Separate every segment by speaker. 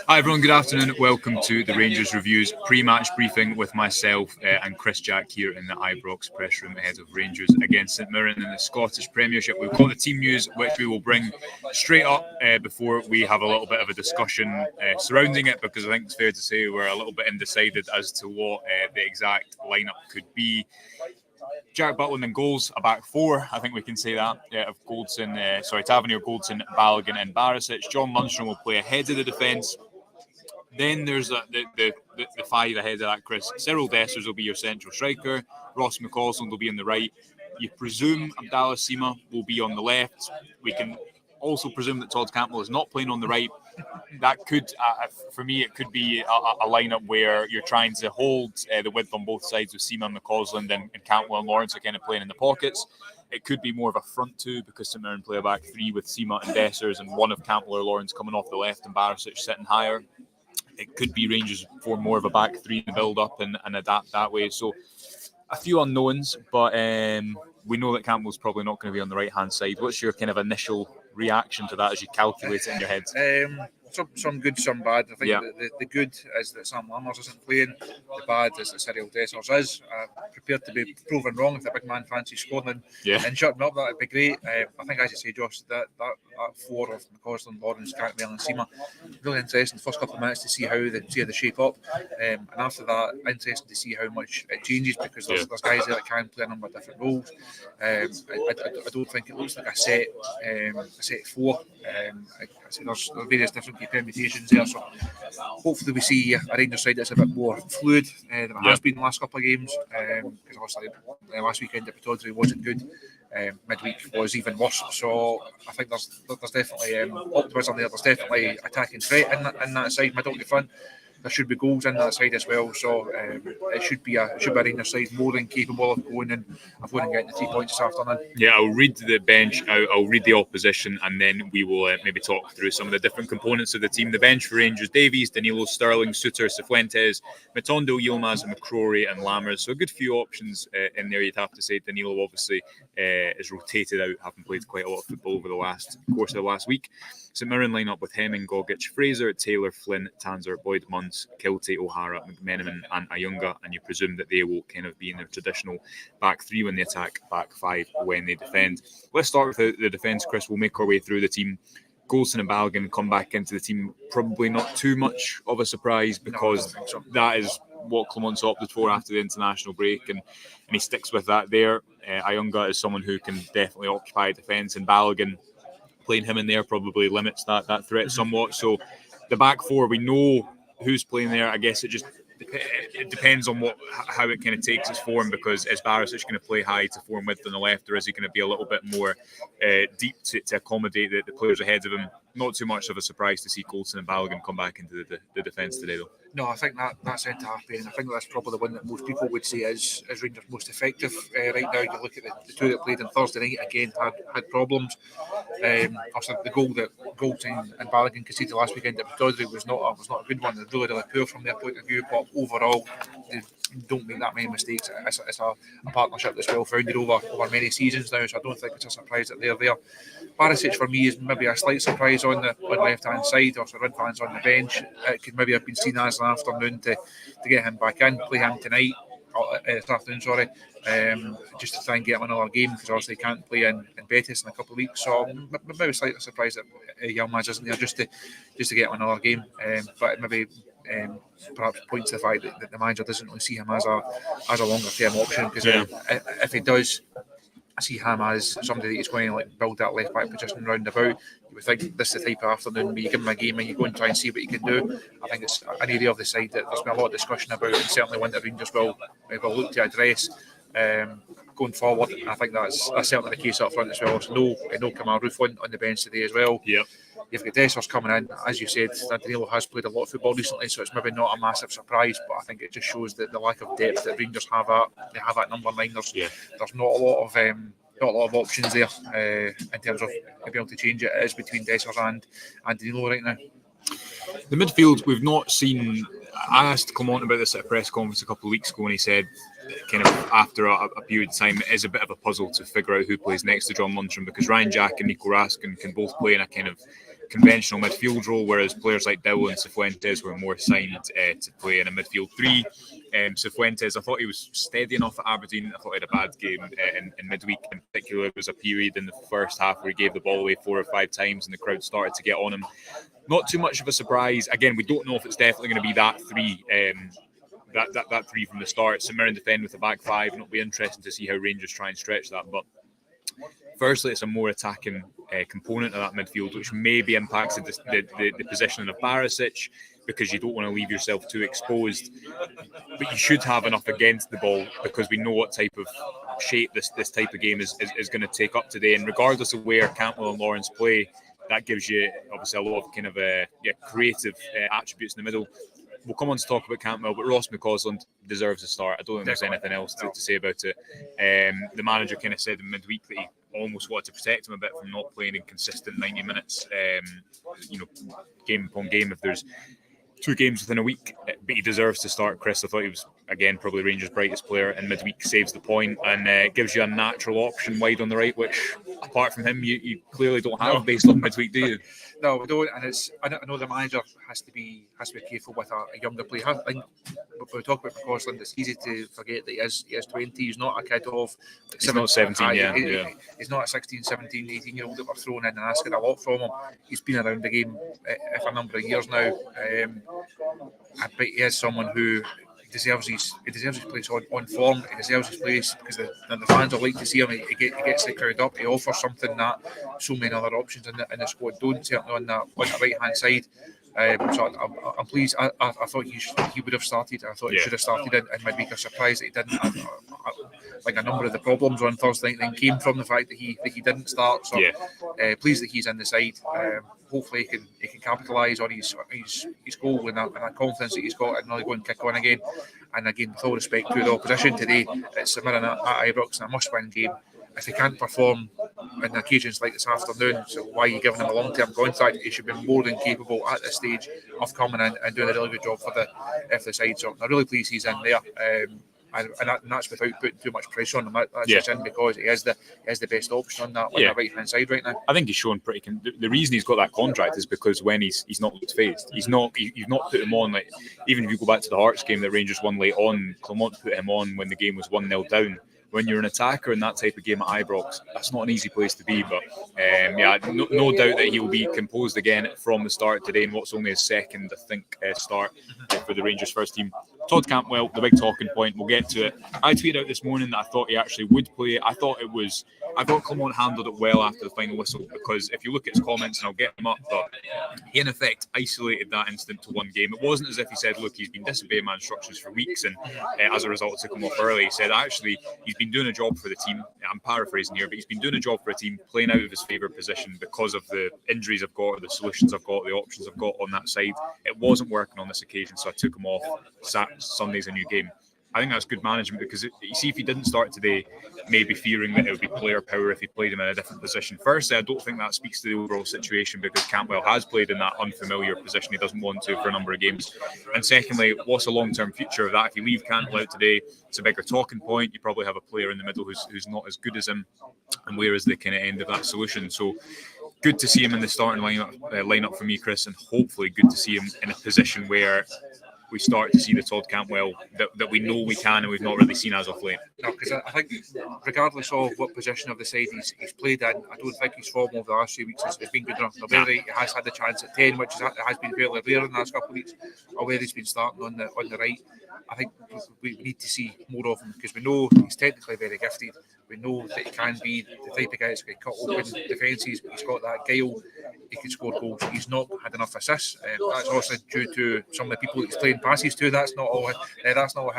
Speaker 1: Hi everyone, good afternoon. Welcome to the Rangers Reviews pre-match briefing with myself and Chris Jack here in the Ibrox press room ahead of Rangers against St Mirren in the Scottish Premiership. We've got the team news which we will bring straight up before we have a little bit of a discussion surrounding it, because I think it's fair to say we're a little bit undecided as to what the exact lineup could be. Jack Butland in goals, a back four. I think we can say that. Of Tavernier, Goldson, Balogun and Barisic. John Lundstrom will play ahead of the defence. Then there's the five ahead of that, Chris. Cyriel Dessers will be your central striker. Ross McCausland will be on the right. You presume Abdallah Sima will be on the left. We can also presume that Todd Cantwell is not playing on the right. That could, for me, it could be a lineup where you're trying to hold the width on both sides with Sima, McCausland and Cantwell and Lawrence are kind of playing in the pockets. It could be more of a front two because St Mirren play a back three with Sima and Dessers and one of Cantwell or Lawrence coming off the left and Barisic sitting higher. It could be Rangers for more of a back three in the build-up and adapt that way. So a few unknowns, but we know that Campbell's probably not going to be on the right-hand side. What's your kind of initial reaction to that as you calculate it in your head?
Speaker 2: Some good, some bad. I think the good is that Sam Lammers isn't playing. The bad is that Cyriel Dessers is. Prepared to be proven wrong if the big man fancies scoring and shutting up. That'd be great. I think, as you say, Josh, that four of McCausland, Lawrence, Cantwell and Sima, really interesting. The first couple of minutes to see how they shape up, and after that, interesting to see how much it changes, because there's guys there that can play a number of different roles. I don't think it looks like a set four. There's various different permutations there, so hopefully we see a Rangers side that's a bit more fluid than it has been the last couple of games, because obviously last weekend at Pittodrie wasn't good. Midweek was even worse, so I think there's definitely optimism there. There's definitely attacking threat in that side, middle to front. There should be goals in that side as well, so it should be a Rangers side more than capable of going and getting the 3 points this afternoon.
Speaker 1: Yeah, I'll read the bench out, I'll read the opposition, and then we will maybe talk through some of the different components of the team. The bench for Rangers: Davies, Danilo, Sterling, Suter, Cifuentes, Matondo, Yilmaz, McCrory and Lammers. So a good few options in there, you'd have to say. Danilo obviously is rotated out, having played quite a lot of football over the course of the last week. St Mirren line up with Hemming, Gogic, Fraser, Taylor, Flynn, Tanser, Boyd, Muntz, Kiltie, O'Hara, McMenamin and Ayunga, and you presume that they will kind of be in their traditional back three when they attack, back five when they defend. Let's start with the defence, Chris. We'll make our way through the team. Goldson and Balogun come back into the team. Probably not too much of a surprise, because that is what Clement's opted for after the international break, and he sticks with that there. Ayunga is someone who can definitely occupy defence, and Balogun, playing him in there probably limits that threat somewhat. So the back four, we know who's playing there. I guess it depends on how it kind of takes its form, because is Barisic going to play high to form width on the left, or is he going to be a little bit more deep to accommodate the players ahead of him? Not too much of a surprise to see Goldson and Balogun come back into the defence today, though.
Speaker 2: No, I think that centre half pairing, I think that's probably the one that most people would say is Rangers' most effective right now. You look at the two that played on Thursday night, again had problems. Also, the goal that Goldson and Balogun conceded last weekend at Pittodrie was not a good one. They're really poor from their point of view, but overall they don't make that many mistakes. It's a partnership that's well founded over many seasons now, so I don't think it's a surprise that they're there. Barisic for me is maybe a slight surprise on the left hand side. Also, Red fans on the bench. It could maybe have been seen as an afternoon to get him back in, play him tonight. This afternoon, just to try and get him another game, because obviously he can't play in Betis in a couple of weeks. So maybe slightly surprised that Yilmaz isn't there just to get him another game. But maybe perhaps points to the fact that the manager doesn't really see him as a longer term option, because if he does, I see him as somebody that is going to build that left back position round about. You would think this is the type of afternoon where you give him a game and you go and try and see what he can do. I think it's an area of the side that there's been a lot of discussion about, and certainly one that Rangers will look to address going forward. And I think that's certainly the case up front as well. So no Kamal Roof on the bench today as well.
Speaker 1: Yep.
Speaker 2: You've got Dessers coming in, as you said. Danilo has played a lot of football recently, so it's maybe not a massive surprise, but I think it just shows that the lack of depth that Rangers have at number 9. There's not a lot of options there in terms of being able to change it. It is between Dessers and Danilo right now.
Speaker 1: The midfield, we've not seen. I asked Clement about this at a press conference a couple of weeks ago, and he said kind of after a period of time, it is a bit of a puzzle to figure out who plays next to John Lundstrom, because Ryan Jack and Nico Raskin can both play in a kind of conventional midfield role, whereas players like Dowell and Cifuentes were more signed to play in a midfield three. Cifuentes, I thought he was steady enough at Aberdeen. I thought he had a bad game in midweek. In particular, there was a period in the first half where he gave the ball away 4 or 5 times and the crowd started to get on him. Not too much of a surprise. Again, we don't know if it's definitely going to be that three. That three from the start. St Mirren defend with a back five, and it'll be interesting to see how Rangers try and stretch that. But firstly, it's a more attacking component of that midfield, which maybe impacts the positioning of Barisic, because you don't want to leave yourself too exposed. But you should have enough against the ball, because we know what type of shape this type of game is going to take up today. And regardless of where Cantwell and Lawrence play, that gives you obviously a lot of kind of creative attributes in the middle. We'll come on to talk about Cantwell, but Ross McCausland deserves a start. I don't think there's anything else to say about it. The manager kind of said in midweek that he almost wanted to protect him a bit from not playing in consistent 90 minutes, game upon game, if there's 2 games within a week. But he deserves to start, Chris. I thought he was, again, probably Rangers' brightest player in midweek, saves the point, and gives you a natural option wide on the right, which, apart from him, you clearly don't have based on midweek, do you?
Speaker 2: No, we don't, and I know the manager has to be careful with a younger player. I think when we talk about McCausland, it's easy to forget that he is 20. He's not a kid of
Speaker 1: he's not 17,
Speaker 2: he's not a 16, 17, 18-year-old that we're throwing in and asking a lot from him. He's been around the game for a number of years now, but he is someone who deserves his place on form. He deserves his place because the fans will like to see him. He gets the crowd up. He offers something that so many other options in the squad don't, certainly on the right hand side. So I'm pleased. I thought he would have started. I thought he should have started in midweek. I'm surprised that he didn't. Like a number of the problems on Thursday night then came from the fact that he didn't start. So pleased that he's in the side. Hopefully he can capitalise on his goal and that confidence that he's got and really go and kick on again. And again, with all respect to the opposition today, it's St Mirren at Ibrox and a must-win game. If he can't perform on occasions like this afternoon, so why are you giving him a long-term contract? He should be more than capable at this stage of coming in and doing a really good job for the side. So I'm really pleased he's in there. And that's without putting too much pressure on him. That's just in because he is the best option on the right hand side right now.
Speaker 1: I think he's shown pretty. The reason he's got that contract is because when he's not looked phased, you've not put him on. Like, even if you go back to the Hearts game that Rangers won late on, Clement put him on when the game was 1-0 down. When you're an attacker in that type of game at Ibrox, that's not an easy place to be. But no doubt that he'll be composed again from the start today in what's only his second, I think, start for the Rangers first team. Todd Cantwell, the big talking point. We'll get to it. I tweeted out this morning that I thought he actually would play. I thought Clement handled it well after the final whistle, because if you look at his comments, and I'll get them up, but he in effect isolated that incident to one game. It wasn't as if he said, look, he's been disobeying my instructions for weeks, and as a result took him off early. He said, actually, he's been doing a job for the team. I'm paraphrasing here, but he's been doing a job for a team, playing out of his favourite position because of the injuries I've got, or the solutions I've got, the options I've got on that side. It wasn't working on this occasion, so I took him off. Sunday's a new game. I think that's good management, because you see, if he didn't start today, maybe fearing that it would be player power if he played him in a different position. Firstly, I don't think that speaks to the overall situation, because Cantwell has played in that unfamiliar position he doesn't want to for a number of games. And secondly, what's the long-term future of that? If you leave Cantwell out today, it's a bigger talking point. You probably have a player in the middle who's not as good as him, and where is the kind of end of that solution? So good to see him in the starting lineup for me, Chris, and hopefully good to see him in a position where we start to see the Todd Cantwell that we know we can and we've not really seen as of late.
Speaker 2: No, because I think regardless of what position of the side he's played in, I don't think his form over the last few weeks has been good enough. Whether he has had the chance at 10, which has been fairly rare in the last couple of weeks, or whether he's been starting on the right, I think we need to see more of him, because we know he's technically very gifted. We know that he can be the type of guy that's going to cut open defences. He's got that guile. He can score goals. He's not had enough assists. That's also due to some of the people that he's playing passes to. That's not all. That's not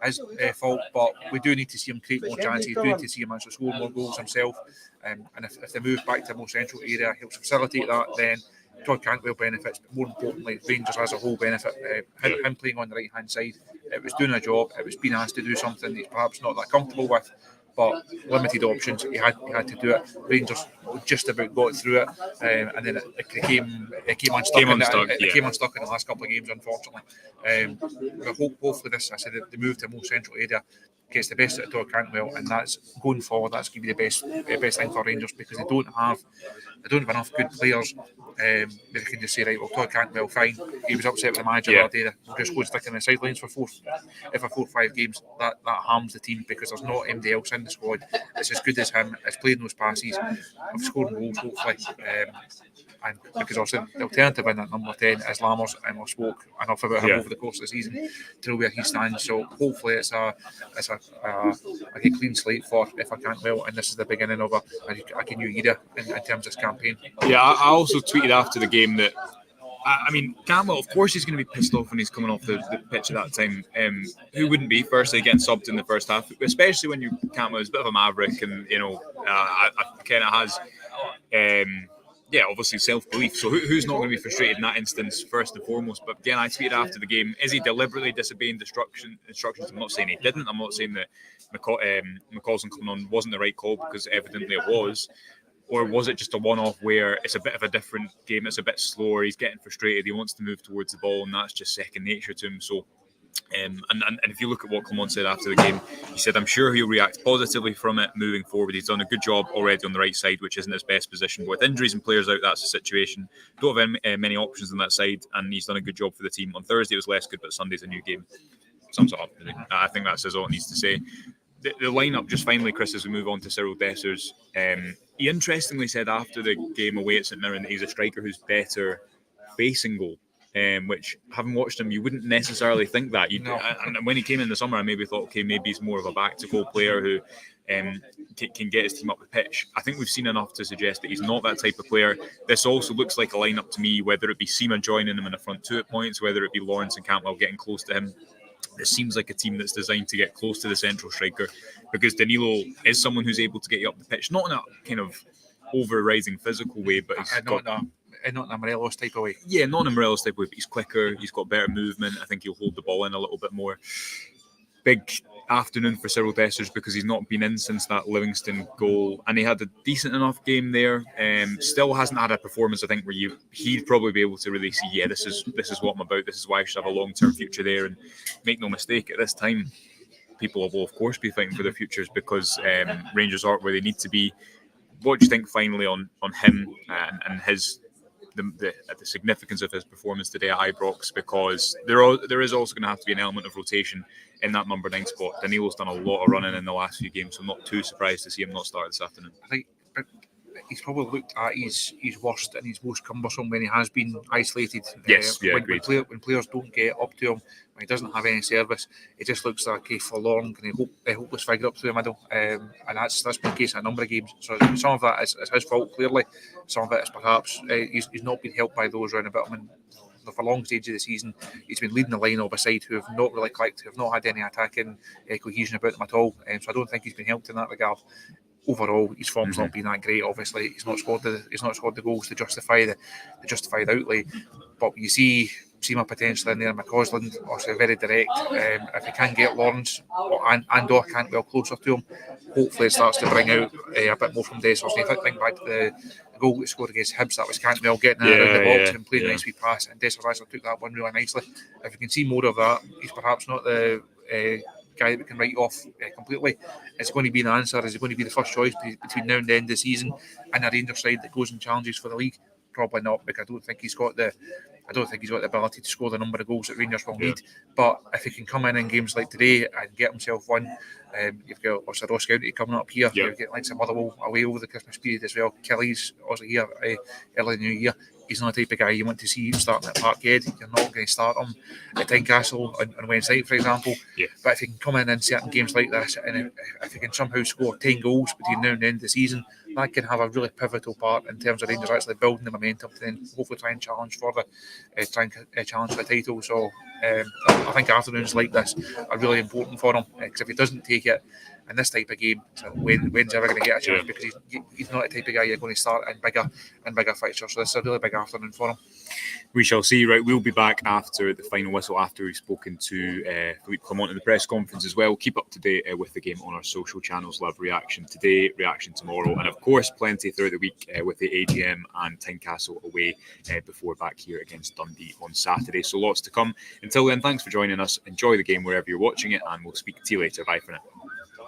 Speaker 2: his fault. But we do need to see him create more chances. We do need to see him actually score more goals himself. And if they move back to a more central area helps facilitate that, then Todd Cantwell benefits, but more importantly, Rangers as a whole benefit. Him playing on the right hand side, it was doing a job. It was being asked to do something he's perhaps not that comfortable with, but limited options. He had to do it. Rangers just about got through it, and then it came unstuck. It came unstuck in the last couple of games, unfortunately. But hopefully, the move to a more central area gets the best out of Todd Cantwell, and that's going forward. That's going to be the best thing for Rangers, because they don't have enough good players. They can just say, right, well, Todd Cantwell, fine. He was upset with the manager that day. We'll just go stick in the sidelines for 4 or 5 games. That harms the team, because there's not anybody else in the squad that's as good as him, has played those passes, have scored goals, hopefully. And because also the alternative in at number 10 is Lammers, and we've spoke enough about him over the course of the season to know where he stands. So hopefully it's a clean slate for Cantwell, and this is the beginning of a new era in terms of this campaign.
Speaker 1: Yeah, I also tweeted after the game that I mean, Cantwell, of course, he's going to be pissed off when he's coming off the pitch at that time. Who wouldn't be? Firstly, getting subbed in the first half, especially when Cantwell is a bit of a maverick, and I kind of has. Obviously self-belief. So who's not going to be frustrated in that instance, first and foremost? But again, I tweeted after the game, is he deliberately disobeying instructions? I'm not saying he didn't. I'm not saying that McCausland coming on wasn't the right call, because evidently it was. Or was it just a one-off where it's a bit of a different game, it's a bit slower, he's getting frustrated, he wants to move towards the ball, and that's just second nature to him. So and if you look at what Clement said after the game, he said, I'm sure he'll react positively from it moving forward. He's done a good job already on the right side, which isn't his best position. But with injuries and players out, that's the situation. Don't have many options on that side, and he's done a good job for the team. On Thursday it was less good, but Sunday's a new game. Sums it up. I think that says all it needs to say. The lineup, just finally, Chris, as we move on to Cyriel Dessers, he interestingly said after the game away at St Mirren that he's a striker who's better facing goal. Which, having watched him, you wouldn't necessarily think that. And when he came in the summer, I maybe thought, okay, maybe he's more of a back-to-goal player who can get his team up the pitch. I think we've seen enough to suggest that he's not that type of player. This also looks like a lineup to me, whether it be Seema joining him in the front two at points, whether it be Lawrence and Cantwell getting close to him. It seems like a team that's designed to get close to the central striker, because Danilo is someone who's able to get you up the pitch, not in a kind of overriding physical way, but he's
Speaker 2: not an Morelos type of way.
Speaker 1: Yeah, not in a Morelos type of way, but he's quicker, he's got better movement. I think he'll hold the ball in a little bit more. Big afternoon for Cyriel Dessers, because he's not been in since that Livingston goal, and he had a decent enough game there. Still hasn't had a performance, I think, where he'd probably be able to really see, yeah, this is what I'm about, this is why I should have a long-term future there. And make no mistake, at this time, people will of course be fighting for their futures, because Rangers aren't where they need to be. What do you think finally on him and his the significance of his performance today at Ibrox? Because there is also going to have to be an element of rotation in that number 9 spot. Danilo's done a lot of running in the last few games, so I'm not too surprised to see him not start this afternoon.
Speaker 2: I think he's probably looked at his worst and his most cumbersome when he has been isolated.
Speaker 1: Yes,
Speaker 2: when players don't get up to him, when he doesn't have any service, it just looks like a forlorn, a hopeless figure up through the middle. And that's been the case in a number of games. So some of that is his fault, clearly. Some of it is perhaps he's not been helped by those around about him. And for long stage of the season, he's been leading the line of a side who have not really clicked, who have not had any attacking cohesion about them at all. So I don't think he's been helped in that regard. Overall, his form's not been that great. Obviously, he's not scored the goals to justify the outlay. But you see Seema potentially in there, McCausland, also very direct. If he can get Lawrence and or Cantwell closer to him, hopefully it starts to bring out a bit more from Dessers. If I think back to the goal that he scored against Hibs, that was Cantwell getting around the box and playing a nice wee pass, and Dessers actually took that one really nicely. If we can see more of that, he's perhaps not the guy that we can write off completely. It's going to be the answer. Is it going to be the first choice between now and the end of the season and a Rangers side that goes and challenges for the league? Probably not, because I don't think he's got the ability to score the number of goals that Rangers will need. But if he can come in games like today and get himself one, you've got also Ross County coming up here. You've got like some Motherwell away over the Christmas period as well. Kelly's also here early in the new year. He's not the type of guy you want to see starting at Parkhead. You're not going to start him at Tynecastle on Wednesday night, for example. But if he can come in certain games like this, and if he can somehow score 10 goals between now and the end of the season, that can have a really pivotal part in terms of Rangers actually building the momentum to then hopefully try and challenge for the title. So I think afternoons like this are really important for him, because if he doesn't take it, And this type of game, so when's he ever going to get a chance? Because he's not the type of guy you're going to start in bigger fixtures. So this is a really big afternoon for him.
Speaker 1: We shall see. Right, we'll be back after the final whistle, after we've spoken to Philippe Clement in the press conference as well. Keep up to date with the game on our social channels. Love reaction today, reaction tomorrow, and of course plenty throughout the week with the AGM and Tynecastle away before back here against Dundee on Saturday. So lots to come. Until then, thanks for joining us. Enjoy the game wherever you're watching it, and we'll speak to you later. Bye for now.